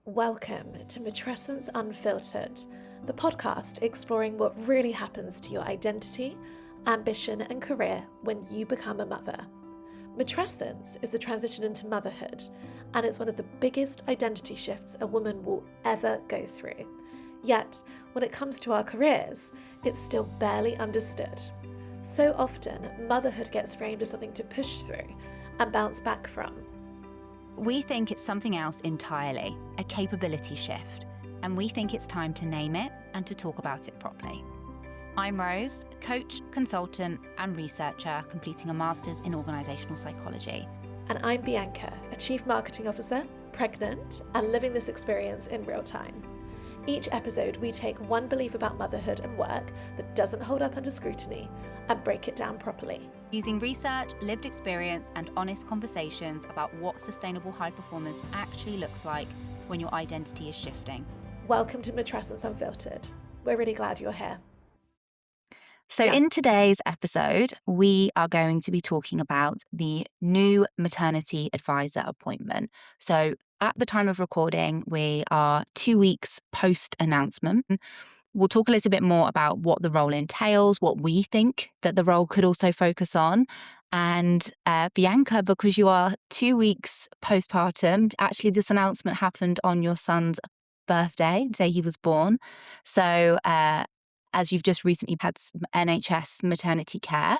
Welcome to Matrescence Unfiltered, the podcast exploring what really happens to your identity, ambition, and career when you become a mother. Matrescence is the transition into motherhood, and it's one of the biggest identity shifts a woman will ever go through. Yet, when it comes to our careers, it's still barely understood. So often, motherhood gets framed as something to push through and bounce back from. We think it's something else entirely, a capability shift, and we think it's time to name it and to talk about it properly. I'm Rose, coach, consultant, and researcher completing a master's in organisational psychology. And I'm Bianca, a chief marketing officer, pregnant, and living this experience in real time. Each episode, we take one belief about motherhood and work that doesn't hold up under scrutiny and break it down properly. Using research, lived experience, and honest conversations about what sustainable high performance actually looks like when your identity is shifting. Welcome to Matrescence Unfiltered. We're really glad you're here. So in today's episode, we are going to be talking about the new maternity advisor appointment. So at the time of recording, we are 2 weeks post-announcement. We'll talk a little bit more about what the role entails, what we think that the role could also focus on. And Bianca, because you are 2 weeks postpartum, actually this announcement happened on your son's birthday, the day he was born. So as you've just recently had some NHS maternity care,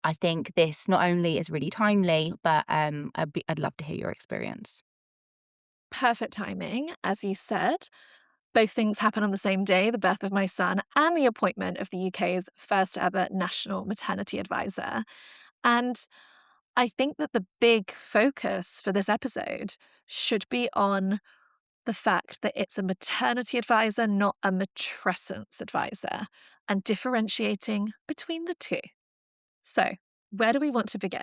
I think this not only is really timely, but I'd love to hear your experience. Perfect timing, as you said. Both things happen on the same day, the birth of my son and the appointment of the UK's first ever National Maternity Advisor. And I think that the big focus for this episode should be on the fact that it's a maternity advisor, not a matrescence advisor, and differentiating between the two. So, where do we want to begin?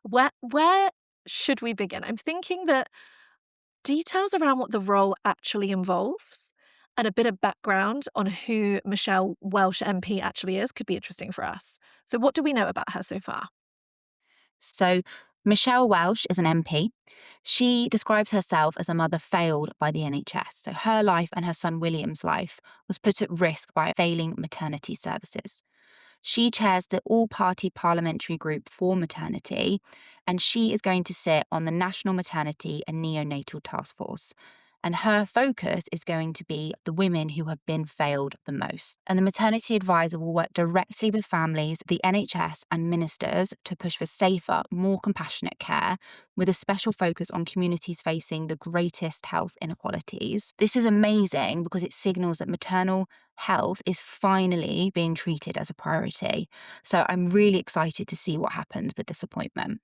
Where should we begin? I'm thinking that details around what the role actually involves and a bit of background on who Michelle Welsh MP actually is could be interesting for us. So, what do we know about her so far? So Michelle Welsh is an MP. She describes herself as a mother failed by the NHS. So her life and her son William's life was put at risk by failing maternity services. She chairs the all-party parliamentary group for maternity, and she is going to sit on the National Maternity and Neonatal Task Force. And her focus is going to be the women who have been failed the most. And the maternity advisor will work directly with families, the NHS, and ministers to push for safer, more compassionate care, with a special focus on communities facing the greatest health inequalities. This is amazing because it signals that maternal health is finally being treated as a priority. So I'm really excited to see what happens with this appointment.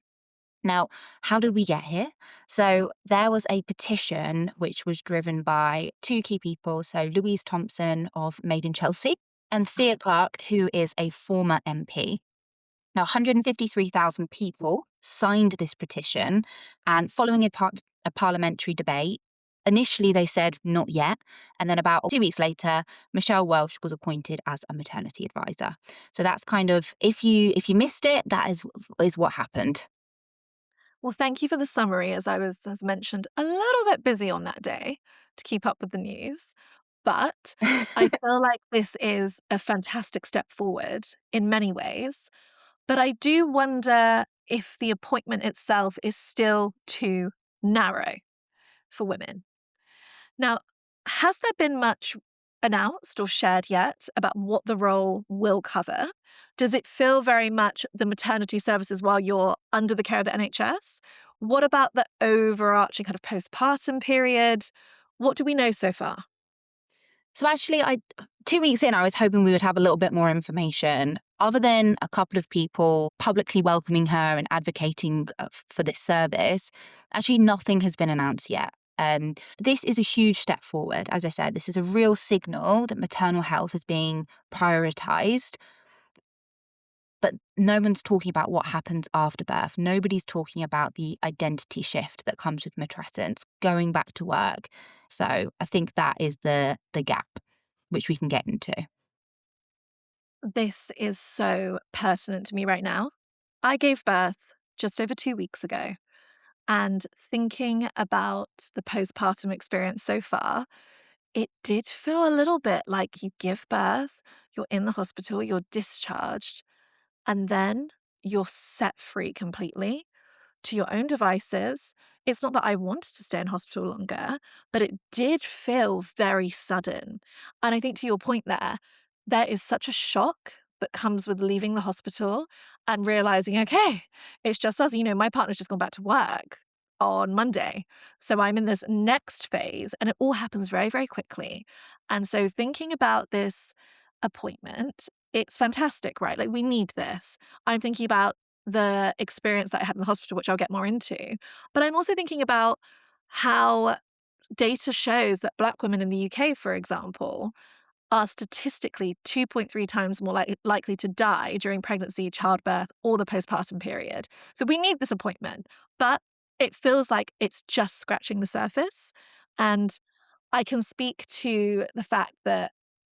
Now, how did we get here? So there was a petition which was driven by two key people. So Louise Thompson of Made in Chelsea and Theo Clarke, who is a former MP. Now, 153,000 people signed this petition, and following a parliamentary debate, initially they said not yet, and then about 2 weeks later, Michelle Welsh was appointed as a maternity advisor. So that's kind of, if you missed it, that is what happened. Well, thank you for the summary, as I was, as mentioned, a little bit busy on that day to keep up with the news. But I feel like this is a fantastic step forward in many ways. But I do wonder if the appointment itself is still too narrow for women. Now, has there been much announced or shared yet about what the role will cover? Does it feel very much the maternity services while you're under the care of the NHS? What about the overarching kind of postpartum period? What do we know so far? So actually, 2 weeks in, I was hoping we would have a little bit more information. Other than a couple of people publicly welcoming her and advocating for this service, actually nothing has been announced yet. This is a huge step forward. As I said, this is a real signal that maternal health is being prioritised. But no one's talking about what happens after birth. Nobody's talking about the identity shift that comes with matrescence, going back to work. So I think that is the gap, which we can get into. This is so pertinent to me right now. I gave birth just over 2 weeks ago. And thinking about the postpartum experience so far, it did feel a little bit like you give birth, you're in the hospital, you're discharged, and then you're set free completely to your own devices. It's not that I wanted to stay in hospital longer, but it did feel very sudden. And I think to your point there is such a shock that comes with leaving the hospital and realizing, okay, it's just us. My partner's just gone back to work on Monday. So I'm in this next phase and it all happens very, very quickly. And so thinking about this appointment, it's fantastic, right? Like we need this. I'm thinking about the experience that I had in the hospital, which I'll get more into. But I'm also thinking about how data shows that Black women in the UK, for example, are statistically 2.3 times more likely to die during pregnancy, childbirth, or the postpartum period. So we need this appointment, but it feels like it's just scratching the surface. And I can speak to the fact that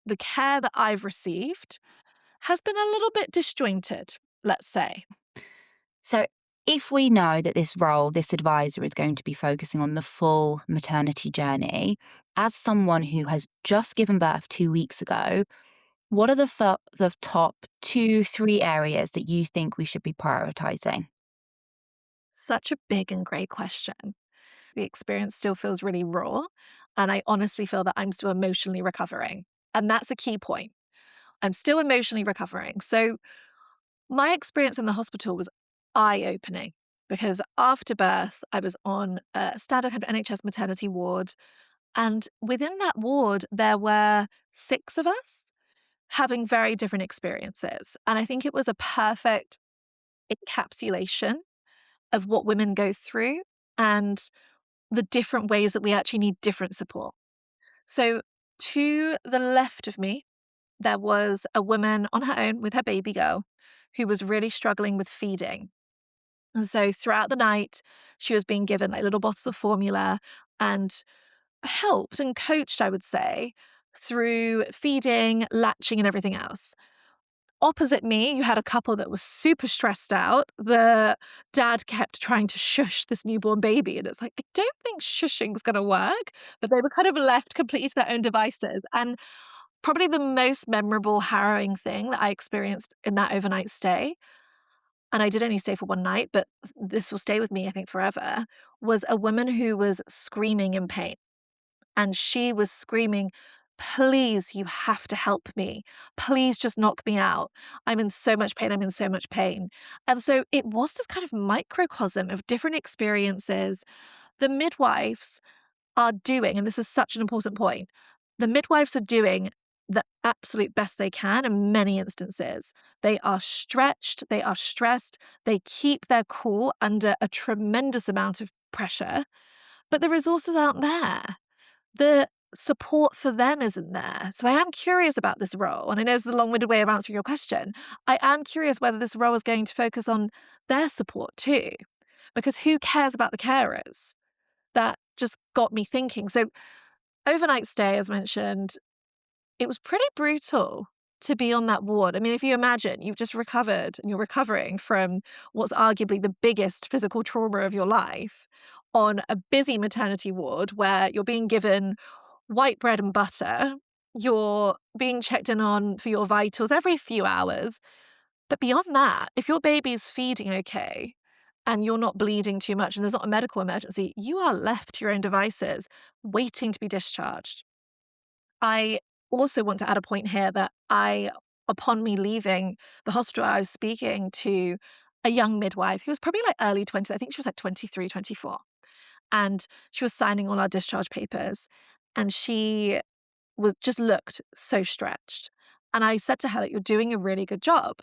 the care that I've received has been a little bit disjointed, let's say. So, if we know that this role, this advisor, is going to be focusing on the full maternity journey, as someone who has just given birth 2 weeks ago, what are the top 2, 3 areas that you think we should be prioritizing? Such a big and great question. The experience still feels really raw, and I honestly feel that I'm still emotionally recovering. And that's a key point. I'm still emotionally recovering. So, my experience in the hospital was eye-opening because after birth, I was on a standard kind of NHS maternity ward, and within that ward, there were 6 of us having very different experiences. And I think it was a perfect encapsulation of what women go through and the different ways that we actually need different support. So, to the left of me, there was a woman on her own with her baby girl who was really struggling with feeding. And so, throughout the night, she was being given like little bottles of formula and helped and coached, I would say, through feeding, latching, and everything else. Opposite me, you had a couple that was super stressed out. The dad kept trying to shush this newborn baby, and it's like, I don't think shushing's gonna work, but they were kind of left completely to their own devices. And probably the most memorable, harrowing thing that I experienced in that overnight stay, and I did only stay for one night, but this will stay with me, I think, forever, was a woman who was screaming in pain. And she was screaming, "Please, you have to help me. Please just knock me out. I'm in so much pain. I'm in so much pain." And so it was this kind of microcosm of different experiences. The midwives are doing, and this is such an important point, the midwives are doing the absolute best they can in many instances. They are stretched, they are stressed, they keep their cool under a tremendous amount of pressure, but the resources aren't there. The support for them isn't there. So I am curious about this role, and I know this is a long-winded way of answering your question. I am curious whether this role is going to focus on their support too, because who cares about the carers? That just got me thinking. So overnight stay, as mentioned, it was pretty brutal to be on that ward. I mean, if you imagine you've just recovered and you're recovering from what's arguably the biggest physical trauma of your life on a busy maternity ward where you're being given white bread and butter, you're being checked in on for your vitals every few hours. But beyond that, if your baby's feeding okay and you're not bleeding too much and there's not a medical emergency, you are left to your own devices waiting to be discharged. I also want to add a point here that upon me leaving the hospital, I was speaking to a young midwife who was probably like early 20s. I think she was like 23, 24. And she was signing all our discharge papers. And she was just looked so stretched. And I said to her, like, you're doing a really good job.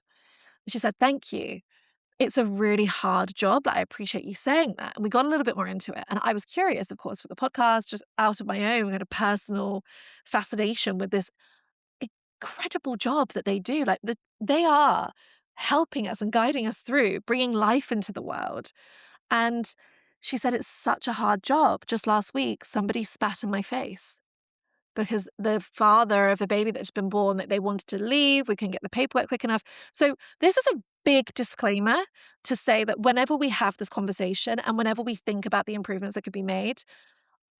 And she said, thank you. It's a really hard job. Like, I appreciate you saying that. And we got a little bit more into it. And I was curious, of course, for the podcast, just out of my own kind of personal fascination with this incredible job that they do. Like, they are helping us and guiding us through, bringing life into the world. And she said, it's such a hard job. Just last week, somebody spat in my face because the father of a baby that's been born, that they wanted to leave. We couldn't get the paperwork quick enough. So this is a big disclaimer to say that whenever we have this conversation and whenever we think about the improvements that could be made,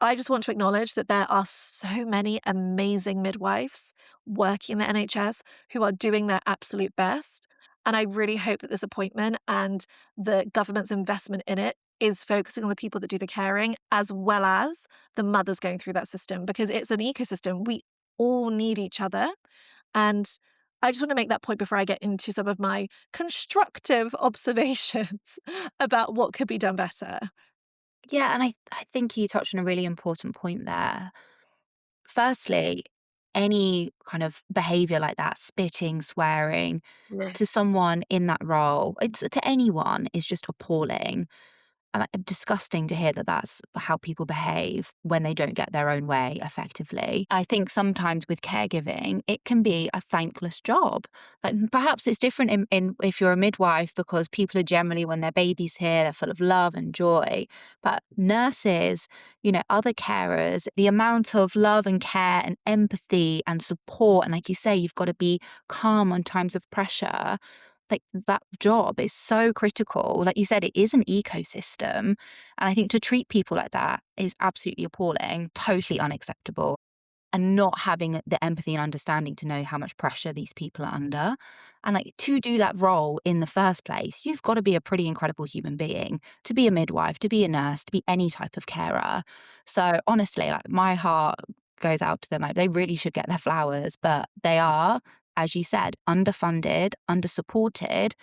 I just want to acknowledge that there are so many amazing midwives working in the NHS who are doing their absolute best. And I really hope that this appointment and the government's investment in it is focusing on the people that do the caring as well as the mothers going through that system, because it's an ecosystem. We all need each other. And I just want to make that point before I get into some of my constructive observations about what could be done better. Yeah, and I think you touched on a really important point there. Firstly, any kind of behavior like that, spitting, swearing, Yeah. to someone in that role, it's to anyone, is just appalling. And, like, disgusting to hear that that's how people behave when they don't get their own way effectively. I think sometimes with caregiving, it can be a thankless job. Like, perhaps it's different in if you're a midwife because people are generally, when their baby's here, they're full of love and joy. But nurses, other carers, the amount of love and care and empathy and support, and like you say, you've got to be calm on times of pressure. Like, that job is so critical. Like you said, it is an ecosystem. And I think to treat people like that is absolutely appalling, totally unacceptable. And not having the empathy and understanding to know how much pressure these people are under. And like, to do that role in the first place, you've got to be a pretty incredible human being to be a midwife, to be a nurse, to be any type of carer. So honestly, like, my heart goes out to them. Like, they really should get their flowers, but they are, as you said, underfunded, undersupported.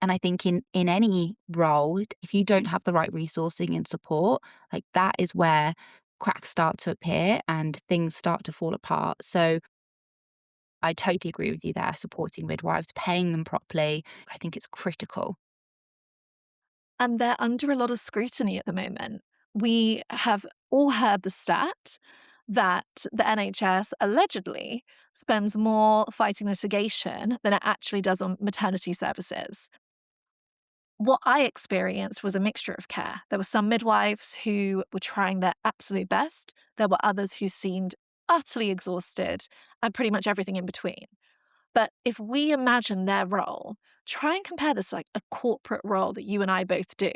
And I think in any role, if you don't have the right resourcing and support, like, that is where cracks start to appear and things start to fall apart. So I totally agree with you there, supporting midwives, paying them properly. I think it's critical. And they're under a lot of scrutiny at the moment. We have all heard the stat that the NHS allegedly spends more fighting litigation than it actually does on maternity services. What I experienced was a mixture of care. There were some midwives who were trying their absolute best. There were others who seemed utterly exhausted, and pretty much everything in between. But if we imagine their role, try and compare this to like a corporate role that you and I both do.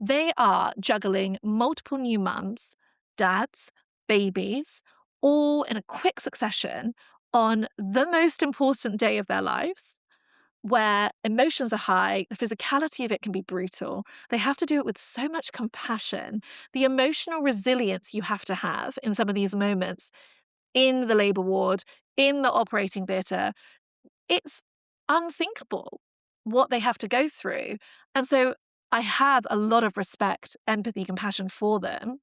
They are juggling multiple new mums, dads, babies, all in a quick succession on the most important day of their lives, where emotions are high, the physicality of it can be brutal. They have to do it with so much compassion. The emotional resilience you have to have in some of these moments in the labour ward, in the operating theatre, it's unthinkable what they have to go through. And so I have a lot of respect, empathy, compassion for them.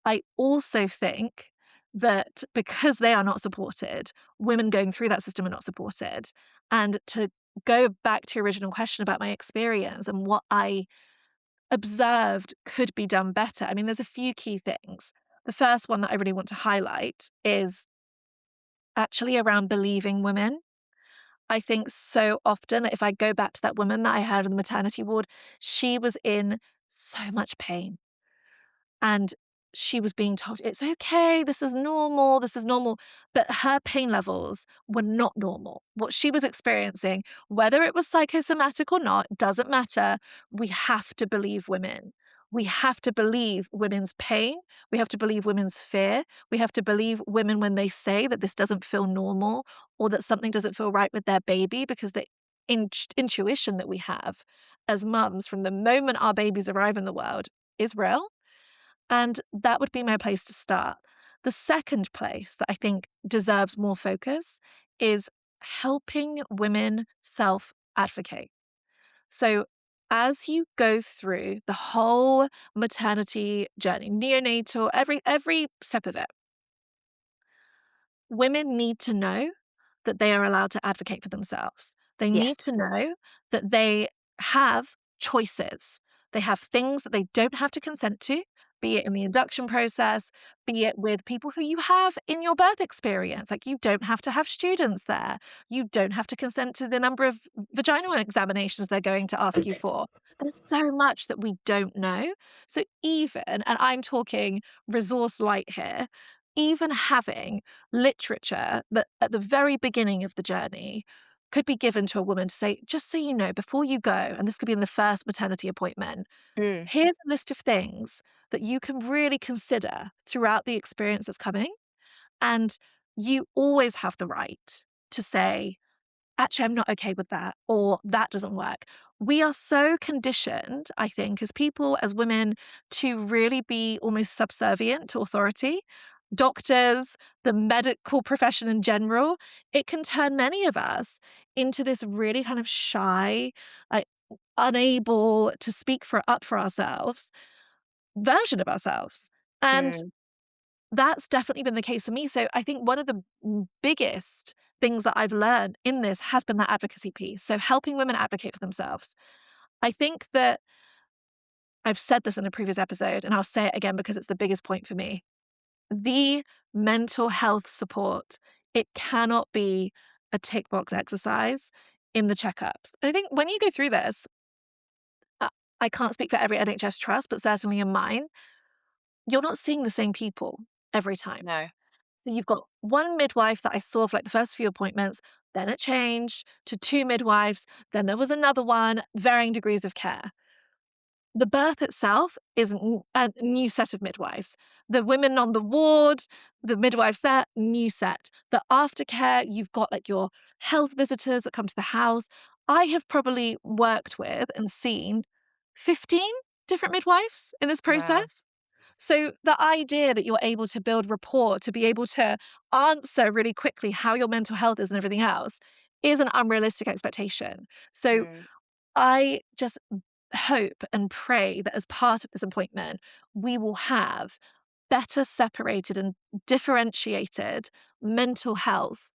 I also think that because they are not supported, women going through that system are not supported. And to go back to your original question about my experience and what I observed could be done better, I mean, there's a few key things. The first one that I really want to highlight is actually around believing women. I think so often, if I go back to that woman that I had in the maternity ward, she was in so much pain. And she was being told, it's okay, this is normal, this is normal. But her pain levels were not normal. What she was experiencing, whether it was psychosomatic or not, doesn't matter. We have to believe women. We have to believe women's pain. We have to believe women's fear. We have to believe women when they say that this doesn't feel normal or that something doesn't feel right with their baby, because the intuition that we have as mums from the moment our babies arrive in the world is real. And that would be my place to start. The second place that I think deserves more focus is helping women self advocate. So, as you go through the whole maternity journey, neonatal, every step of it, women need to know that they are allowed to advocate for themselves. They need to Yes. know that they have choices. They have things that they don't have to consent to, be it in the induction process, be it with people who you have in your birth experience. Like, you don't have to have students there. You don't have to consent to the number of vaginal examinations they're going to ask you for. There's so much that we don't know. So even, and I'm talking resource light here, even having literature that at the very beginning of the journey could be given to a woman to say, just so you know, before you go, and this could be in the first maternity appointment, Mm. here's a list of things that you can really consider throughout the experience that's coming. And you always have the right to say, actually, I'm not okay with that, or that doesn't work. We are so conditioned, I think, as people, as women, to really be almost subservient to authority. Doctors, the medical profession in general, it can turn many of us into this really kind of shy, like unable to speak for up for ourselves version of ourselves. And Mm. that's definitely been the case for me. So I think one of the biggest things that I've learned in this has been that advocacy piece. So helping women advocate for themselves. I think that I've said this in a previous episode, and I'll say it again because it's the biggest point for me. The mental health support, it cannot be a tick box exercise in the checkups. I think when you go through this, I I can't speak for every NHS trust, but certainly in mine, you're not seeing the same people every time. No. So you've got one midwife that I saw for like the first few appointments, then it changed to two midwives, then there was another one, varying degrees of care. The birth itself is a new set of midwives. The women on the ward, the midwives there, new set. The aftercare, you've got like your health visitors that come to the house. I have probably worked with and seen 15 different midwives in this Wow. process. So the idea that you're able to build rapport, to be able to answer really quickly how your mental health is and everything else is an unrealistic expectation. So Mm. I just hope and pray that as part of this appointment, we will have better separated and differentiated mental health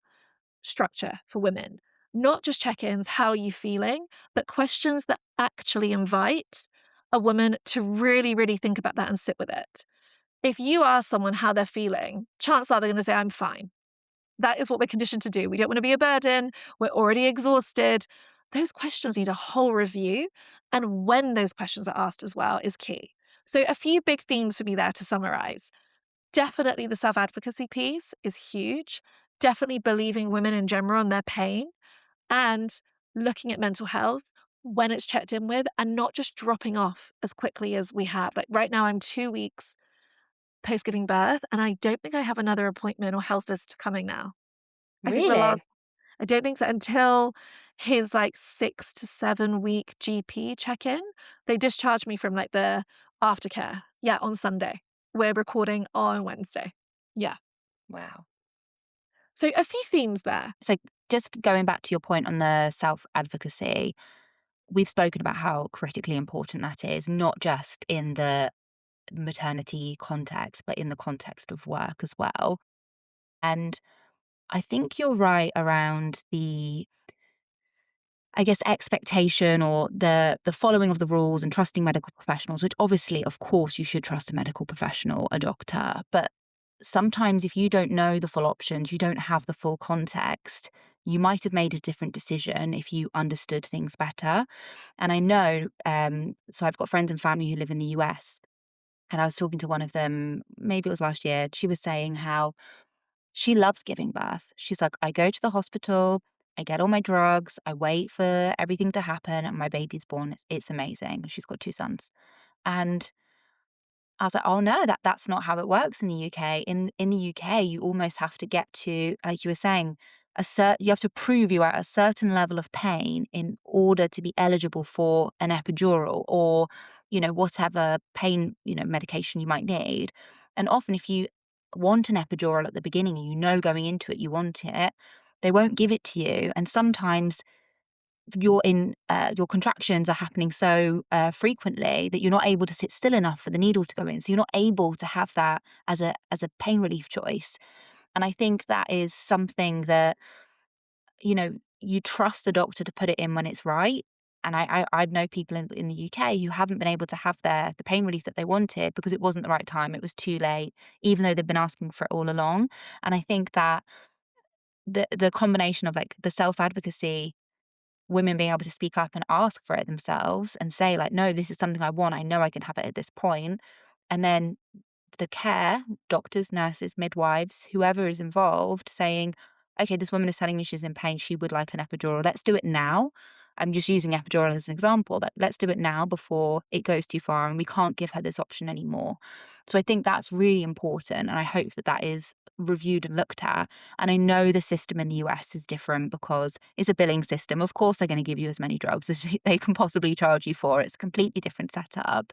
structure for women. Not just check ins, how are you feeling, but questions that actually invite a woman to really, really think about that and sit with it. If you ask someone how they're feeling, chances are they're going to say, I'm fine. That is what we're conditioned to do. We don't want to be a burden. We're already exhausted. Those questions need a whole review. And when those questions are asked as well is key. So, a few big themes for me there to summarize. Definitely the self advocacy piece is huge. Definitely believing women in general and their pain and looking at mental health when it's checked in with and not just dropping off as quickly as we have. Like right now, I'm 2 weeks post giving birth, and I don't think I have another appointment or health visit coming now. I think Really? I don't think so until his like 6 to 7 week GP check in. They discharged me from like the aftercare. Yeah, on Sunday. We're recording on Wednesday. Yeah. Wow. So a few themes there. So just going back to your point on the self advocacy, we've spoken about how critically important that is, not just in the maternity context, but in the context of work as well. And I think you're right around the, I guess, expectation or the following of the rules and trusting medical professionals, which obviously, of course, you should trust a medical professional, a doctor. But sometimes if you don't know the full options, you don't have the full context, you might have made a different decision if you understood things better. And I know, so I've got friends and family who live in the US, and I was talking to one of them, maybe it was last year. She was saying how she loves giving birth. She's like, I go to the hospital, I get all my drugs, I wait for everything to happen, and my baby's born. It's amazing. She's got two sons. And I was like, oh no, that's not how it works in the UK. In the UK, you almost have to get to, like you were saying, you have to prove you are at a certain level of pain in order to be eligible for an epidural or, whatever pain, medication you might need. And often if you want an epidural at the beginning and going into it you want it, they won't give it to you. And sometimes your contractions are happening so frequently that you're not able to sit still enough for the needle to go in. So you're not able to have that as a pain relief choice. And I think that is something that, you trust the doctor to put it in when it's right. And I know people in the UK who haven't been able to have the pain relief that they wanted because it wasn't the right time. It was too late, even though they've been asking for it all along. And I think that the combination of like the self-advocacy, women being able to speak up and ask for it themselves and say like, no, this is something I want. I know I can have it at this point. And then the care, doctors, nurses, midwives, whoever is involved saying, okay, this woman is telling me she's in pain, she would like an epidural. Let's do it now. I'm just using epidural as an example, but let's do it now before it goes too far and we can't give her this option anymore. So I think that's really important. And I hope that that is reviewed and looked at. And I know the system in the US is different because it's a billing system. Of course, they're going to give you as many drugs as they can possibly charge you for. It's a completely different setup.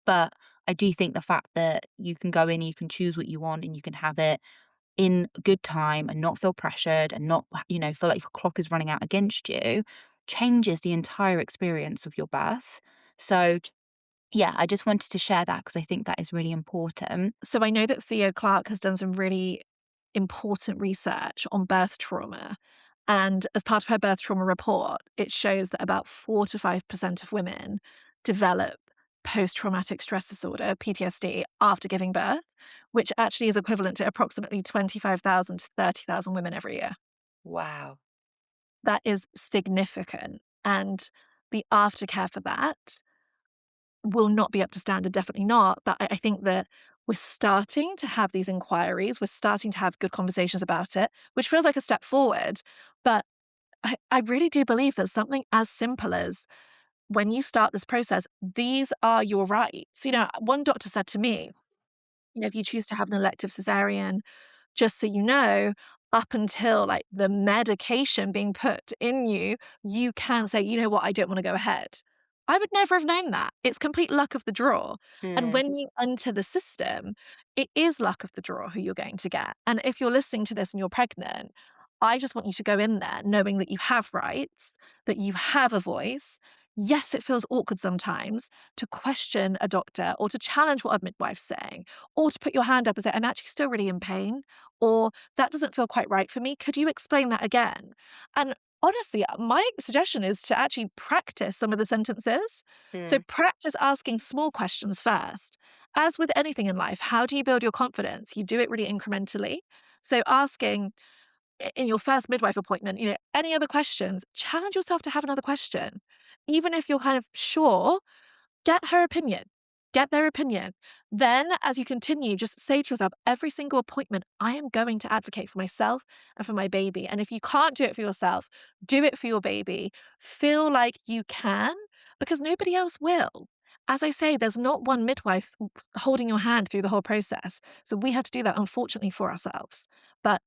But I do think the fact that you can go in, you can choose what you want and you can have it in good time and not feel pressured and not, feel like your clock is running out against you changes the entire experience of your birth. So, yeah, I just wanted to share that because I think that is really important. So I know that Theo Clarke has done some really important research on birth trauma. And as part of her birth trauma report, it shows that about 4 to 5% of women develop post traumatic stress disorder, PTSD, after giving birth, which actually is equivalent to approximately 25,000 to 30,000 women every year. Wow. That is significant. And the aftercare for that will not be up to standard, definitely not. But I think that we're starting to have these inquiries. We're starting to have good conversations about it, which feels like a step forward. But I really do believe that something as simple as when you start this process, these are your rights. One doctor said to me, if you choose to have an elective cesarean, just so you know, up until like the medication being put in you, you can say, you know what, I don't want to go ahead. I would never have known that. It's complete luck of the draw. And Mm. when you enter the system, it is luck of the draw who you're going to get. And if you're listening to this and you're pregnant, I just want you to go in there knowing that you have rights, that you have a voice. Yes, it feels awkward sometimes to question a doctor or to challenge what a midwife's saying, or to put your hand up and say, I'm actually still really in pain, or that doesn't feel quite right for me. Could you explain that again? And honestly, my suggestion is to actually practice some of the sentences. So Mm. practice asking small questions first. As with anything in life, how do you build your confidence? You do it really incrementally. So asking in your first midwife appointment, any other questions, challenge yourself to have another question. Even if you're kind of sure, get her opinion. Get their opinion. Then, as you continue, just say to yourself, every single appointment, I am going to advocate for myself and for my baby. And if you can't do it for yourself, do it for your baby. Feel like you can, because nobody else will. As I say, there's not one midwife holding your hand through the whole process. So we have to do that, unfortunately, for ourselves. But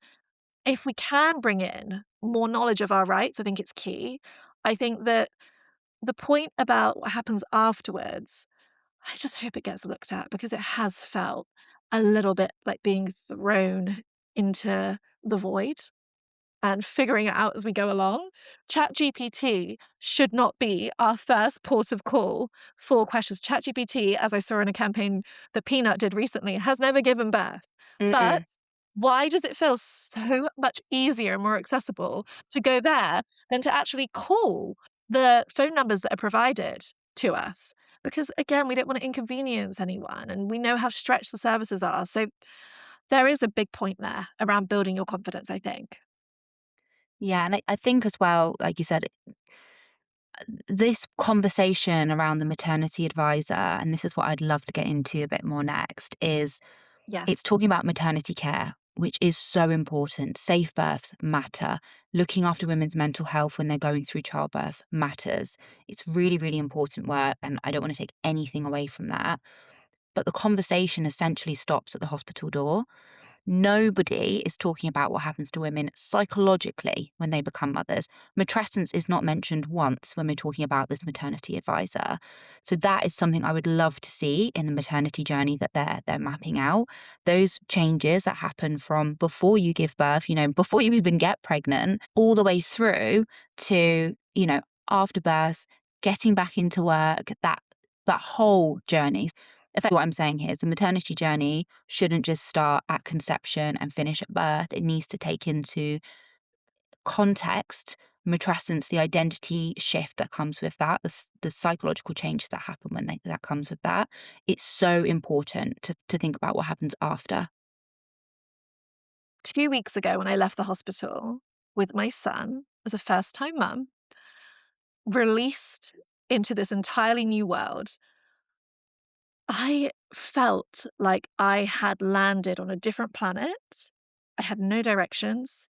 if we can bring in more knowledge of our rights, I think it's key. I think that the point about what happens afterwards, I just hope it gets looked at because it has felt a little bit like being thrown into the void and figuring it out as we go along. ChatGPT should not be our first port of call for questions. ChatGPT, as I saw in a campaign that Peanut did recently, has never given birth. But Mm-mm. why does it feel so much easier and more accessible to go there than to actually call the phone numbers that are provided to us? Because again, we don't want to inconvenience anyone and we know how stretched the services are. So there is a big point there around building your confidence, I think. Yeah, and I think as well, like you said, this conversation around the maternity advisor, and this is what I'd love to get into a bit more next, is it's Yes. talking about maternity care, which is so important. Safe births matter. Looking after women's mental health when they're going through childbirth matters. It's really, really important work, and I don't want to take anything away from that. But the conversation essentially stops at the hospital door. Nobody is talking about what happens to women psychologically when they become mothers. Matrescence is not mentioned once when we're talking about this maternity advisor. So that is something I would love to see in the maternity journey that they're mapping out. Those changes that happen from before you give birth, before you even get pregnant, all the way through to, after birth, getting back into work, that whole journey. Effectively, what I'm saying here is the maternity journey shouldn't just start at conception and finish at birth. It needs to take into context matrescence, the identity shift that comes with that, the psychological changes that happen when that comes with that. It's so important to think about what happens after. 2 weeks ago, when I left the hospital with my son as a first time mum, released into this entirely new world, I felt like I had landed on a different planet. I had no directions.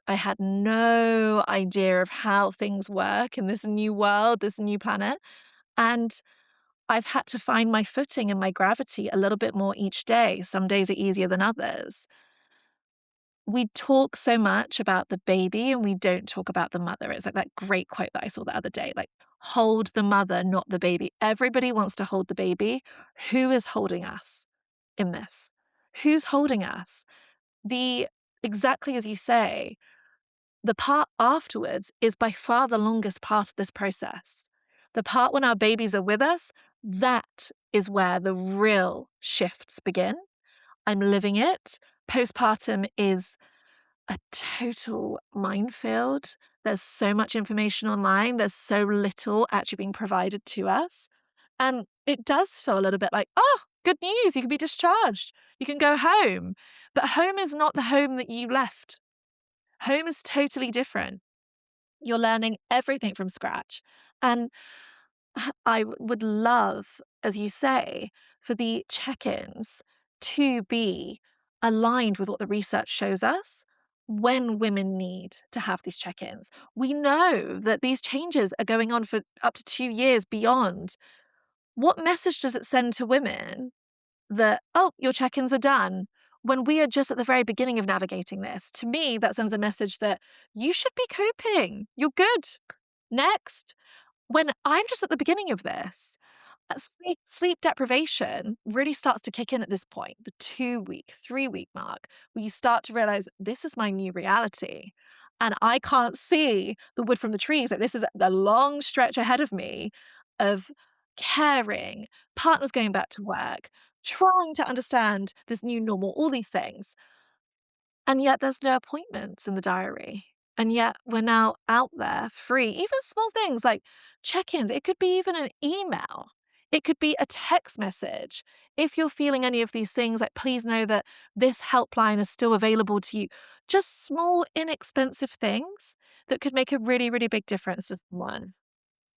I had no idea of how things work in this new world, this new planet. And I've had to find my footing and my gravity a little bit more each day. Some days are easier than others. We talk so much about the baby and we don't talk about the mother. It's like that great quote that I saw the other day, like, hold the mother, not the baby. Everybody wants to hold the baby. Who is holding us in this? Who's holding us? The exactly as you say, the part afterwards is by far the longest part of this process. The part when our babies are with us, that is where the real shifts begin. I'm living it. Postpartum is a total minefield. There's so much information online. There's so little actually being provided to us. And it does feel a little bit like, oh, good news, you can be discharged. You can go home. But home is not the home that you left. Home is totally different. You're learning everything from scratch. And I would love, as you say, for the check-ins to be aligned with what the research shows us when women need to have these check-ins. We know that these changes are going on for up to 2 years beyond. What message does it send to women that, oh, your check-ins are done, when we are just at the very beginning of navigating this? To me, that sends a message that you should be coping. You're good. Next. When I'm just at the beginning of this, sleep deprivation really starts to kick in at this point, the 2-week, 3-week mark, where you start to realize this is my new reality. And I can't see the wood from the trees. Like, this is the long stretch ahead of me of caring, partners going back to work, trying to understand this new normal, all these things. And yet there's no appointments in the diary. And yet we're now out there free, even small things like check-ins. It could be even an email. It could be a text message. If you're feeling any of these things, like, please know that this helpline is still available to you. Just small, inexpensive things that could make a really, really big difference to someone.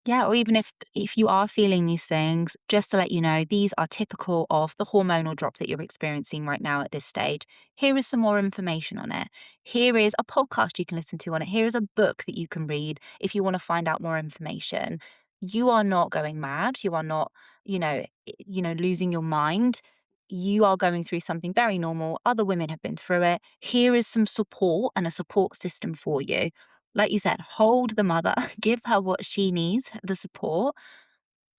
Yeah, or even if you are feeling these things, just to let you know, these are typical of the hormonal drop that you're experiencing right now at this stage. Here is some more information on it. Here is a podcast you can listen to on it. Here is a book that you can read if you want to find out more information. You are not going mad. You are not, losing your mind. You are going through something very normal. Other women have been through it. Here is some support and a support system for you. Like you said, hold the mother, give her what she needs, the support.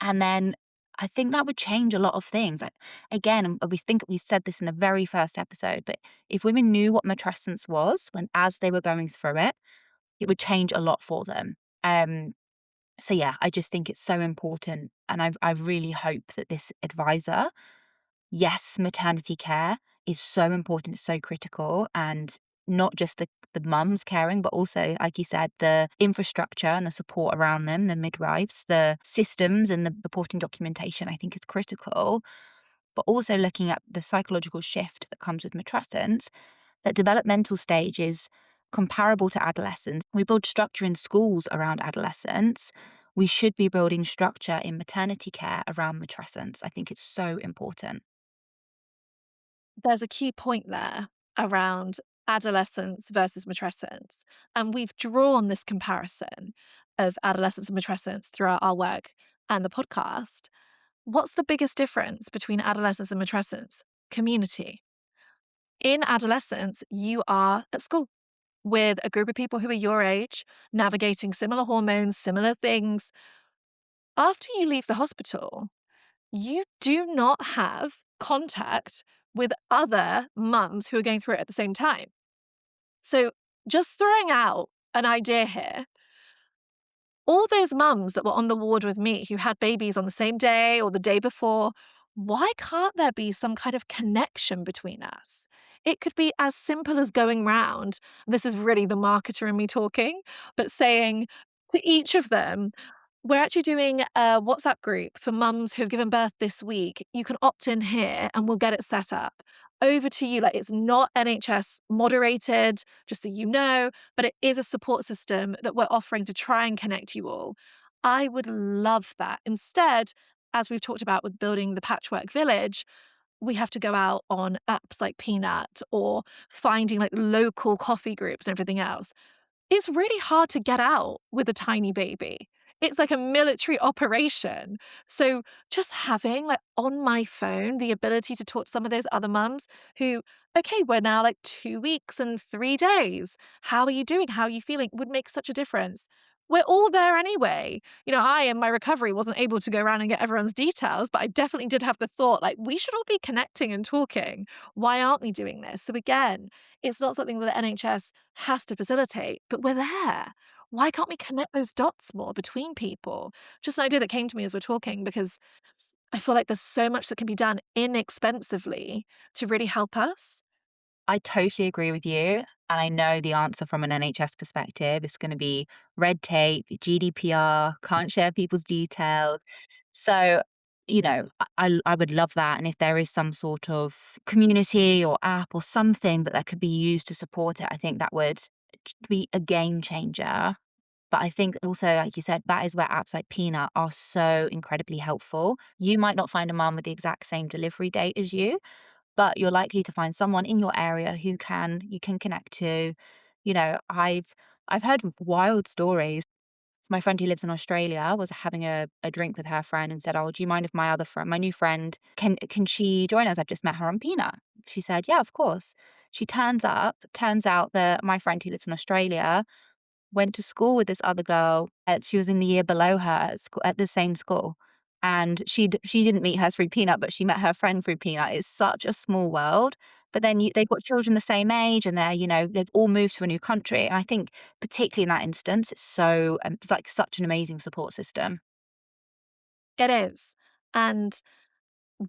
And then I think that would change a lot of things. Again, we said this in the very first episode, but if women knew what matrescence was as they were going through it, it would change a lot for them. So yeah, I just think it's so important. And I really hope that this advisor, yes, maternity care is so important, it's so critical, and not just the mums caring, but also, like you said, the infrastructure and the support around them, the midwives, the systems and the reporting documentation, I think is critical. But also looking at the psychological shift that comes with matrescence, that developmental stage is comparable to adolescence. We build structure in schools around adolescence. We should be building structure in maternity care around matrescence. I think it's so important. There's a key point there around adolescence versus matrescence. And we've drawn this comparison of adolescence and matrescence throughout our work and the podcast. What's the biggest difference between adolescence and matrescence? Community. In adolescence, you are at school with a group of people who are your age, navigating similar hormones, similar things. After you leave the hospital, you do not have contact with other mums who are going through it at the same time. So, just throwing out an idea here, all those mums that were on the ward with me who had babies on the same day or the day before, why can't there be some kind of connection between us? It could be as simple as going round, this is really the marketer in me talking, but saying to each of them, we're actually doing a WhatsApp group for mums who have given birth this week. You can opt in here and we'll get it set up. Over to you. Like, it's not NHS moderated, just so you know, but it is a support system that we're offering to try and connect you all. I would love that. Instead, as we've talked about with building the patchwork village, we have to go out on apps like Peanut or finding like local coffee groups and everything else. It's really hard to get out with a tiny baby. It's like a military operation. So just having like on my phone the ability to talk to some of those other mums who, okay, we're now like 2 weeks and 3 days. How are you doing? How are you feeling? Would make such a difference. We're all there anyway. I, in my recovery, wasn't able to go around and get everyone's details, but I definitely did have the thought like, we should all be connecting and talking. Why aren't we doing this? So again, it's not something that the NHS has to facilitate, but we're there. Why can't we connect those dots more between people? Just an idea that came to me as we're talking, because I feel like there's so much that can be done inexpensively to really help us. I totally agree with you. And I know the answer from an NHS perspective is going to be red tape, GDPR, can't share people's details. So, I would love that. And if there is some sort of community or app or something that could be used to support it, I think that would be a game changer. But I think also, like you said, that is where apps like Peanut are so incredibly helpful. You might not find a mum with the exact same delivery date as you, but you're likely to find someone in your area who you can connect to. I've heard wild stories. My friend who lives in Australia was having a drink with her friend and said, "Oh, do you mind if my new friend, can she join us? I've just met her on Peanut." She said, "Yeah, of course." She turns up. Turns out that my friend who lives in Australia went to school with this other girl. She was in the year below her at the same school. And she didn't meet her through Peanut, but she met her friend through Peanut. It's such a small world. But then they've got children the same age, and they've all moved to a new country. And I think particularly in that instance, it's like such an amazing support system. It is. And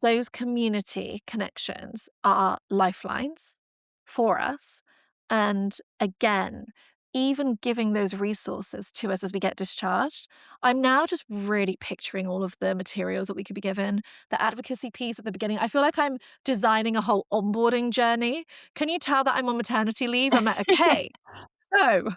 those community connections are lifelines for us. And again, even giving those resources to us as we get discharged, I'm now just really picturing all of the materials that we could be given, the advocacy piece at the beginning. I feel like I'm designing a whole onboarding journey. Can you tell that I'm on maternity leave? I'm like, okay. So,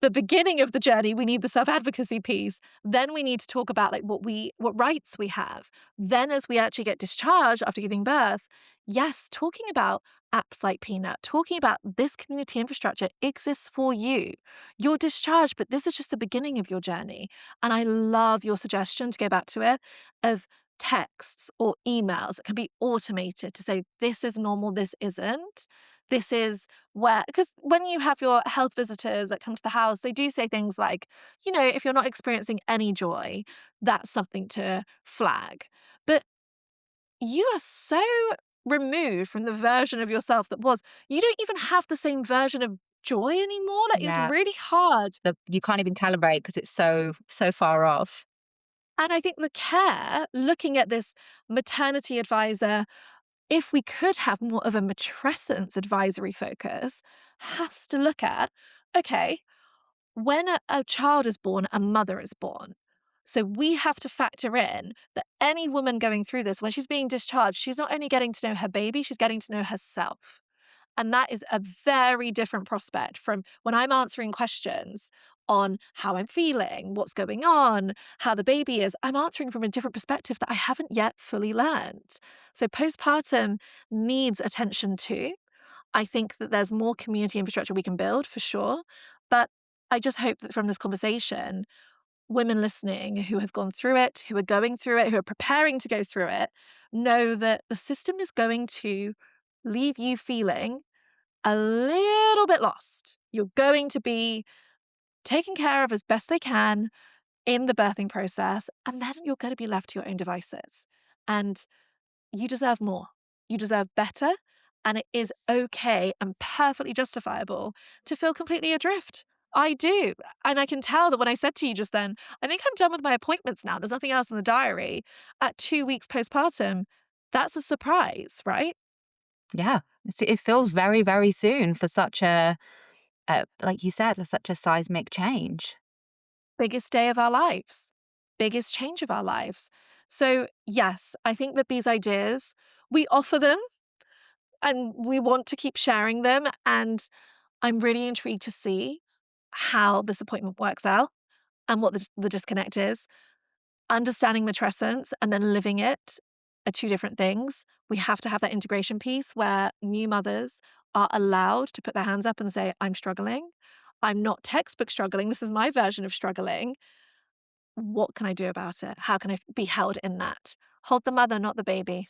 the beginning of the journey, we need the self-advocacy piece. Then we need to talk about like what rights we have. Then as we actually get discharged after giving birth, yes, talking about apps like Peanut, talking about this community infrastructure exists for you. You're discharged, but this is just the beginning of your journey. And I love your suggestion, to go back to it, of texts or emails that can be automated to say, this is normal, this isn't. This is where, because when you have your health visitors that come to the house, they do say things like, if you're not experiencing any joy, that's something to flag. But you are so removed from the version of yourself that was. You don't even have the same version of joy anymore. Like, it's Yeah, really hard. you can't even calibrate because it's so far off. And I think the care, looking at this maternity advisor, if we could have more of a matrescence advisory focus, has to look at, okay, when a child is born, a mother is born. So we have to factor in that any woman going through this, when she's being discharged, she's not only getting to know her baby, she's getting to know herself. And that is a very different prospect from when I'm answering questions on how I'm feeling, what's going on, how the baby is. I'm answering from a different perspective that I haven't yet fully learned. So postpartum needs attention too. I think that there's more community infrastructure we can build for sure. But I just hope that from this conversation, women listening who have gone through it, who are going through it, who are preparing to go through it, know that the system is going to leave you feeling a little bit lost. You're going to be taken care of as best they can in the birthing process, and then you're going to be left to your own devices. And you deserve more. You deserve better. And it is okay and perfectly justifiable to feel completely adrift. I do. And I can tell that when I said to you just then, I think I'm done with my appointments now. There's nothing else in the diary. At 2 weeks postpartum, that's a surprise, right? Yeah, it feels very, very soon for such like you said, such a seismic change. Biggest day of our lives, biggest change of our lives. So, yes, I think that these ideas, we offer them and we want to keep sharing them. And I'm really intrigued to see how this appointment works out and what the disconnect is. Understanding matrescence and then living it are two different things. We have to have that integration piece where new mothers are allowed to put their hands up and say, I'm struggling. I'm not textbook struggling. This is my version of struggling. What can I do about it? How can I be held in that? Hold the mother, not the baby.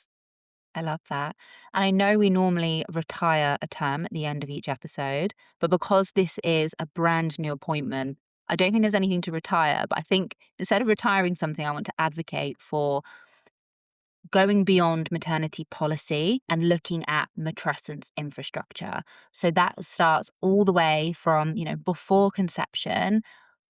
I love that. And I know we normally retire a term at the end of each episode, but because this is a brand new appointment, I don't think there's anything to retire. But I think instead of retiring something, I want to advocate for going beyond maternity policy and looking at matrescence infrastructure. So that starts all the way from, before conception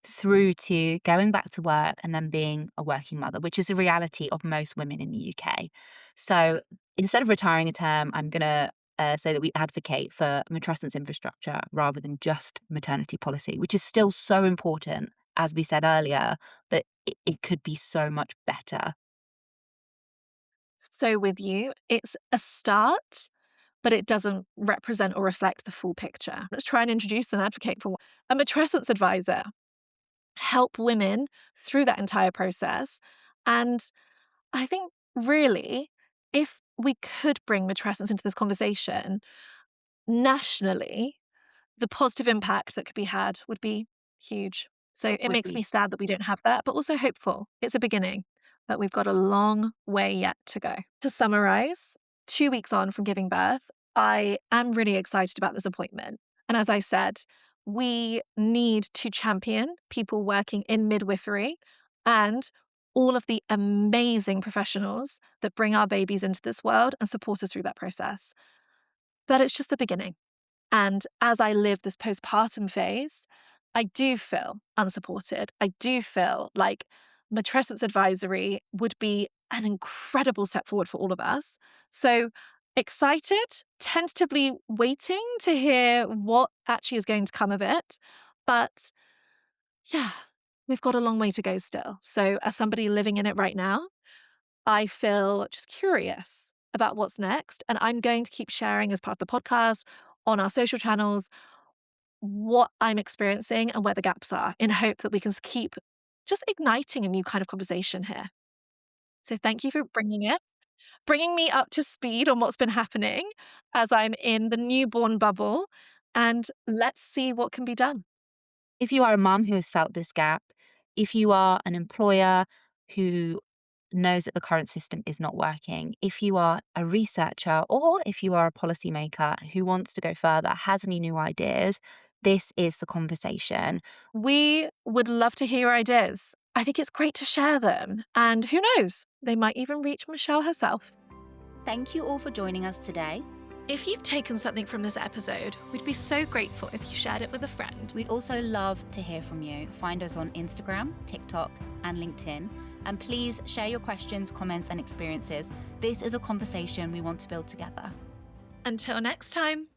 through to going back to work and then being a working mother, which is the reality of most women in the UK. So instead of retiring a term, I'm going to say that we advocate for matrescence infrastructure rather than just maternity policy, which is still so important, as we said earlier, but it could be so much better. So with you, it's a start, but it doesn't represent or reflect the full picture. Let's try and introduce and advocate for a matrescence advisor. Help women through that entire process. And I think really, if we could bring matrescence into this conversation nationally, the positive impact that could be had would be huge. So it Would makes be. me sad that we don't have that, but also hopeful. It's a beginning, but we've got a long way yet to go. To summarize, 2 weeks on from giving birth, I am really excited about this appointment. And as I said, we need to champion people working in midwifery and all of the amazing professionals that bring our babies into this world and support us through that process. But it's just the beginning. And as I live this postpartum phase, I do feel unsupported. I do feel like matrescence advisory would be an incredible step forward for all of us. So excited, tentatively waiting to hear what actually is going to come of it. But yeah, we've got a long way to go still. So as somebody living in it right now, I feel just curious about what's next. And I'm going to keep sharing as part of the podcast on our social channels what I'm experiencing and where the gaps are in hope that we can keep just igniting a new kind of conversation here. So thank you for bringing me up to speed on what's been happening as I'm in the newborn bubble. And let's see what can be done. If you are a mum who has felt this gap, if you are an employer who knows that the current system is not working, if you are a researcher or if you are a policymaker who wants to go further, has any new ideas, this is the conversation. We would love to hear your ideas. I think it's great to share them. And who knows, they might even reach Michelle herself. Thank you all for joining us today. If you've taken something from this episode, we'd be so grateful if you shared it with a friend. We'd also love to hear from you. Find us on Instagram, TikTok, and LinkedIn. And please share your questions, comments, and experiences. This is a conversation we want to build together. Until next time.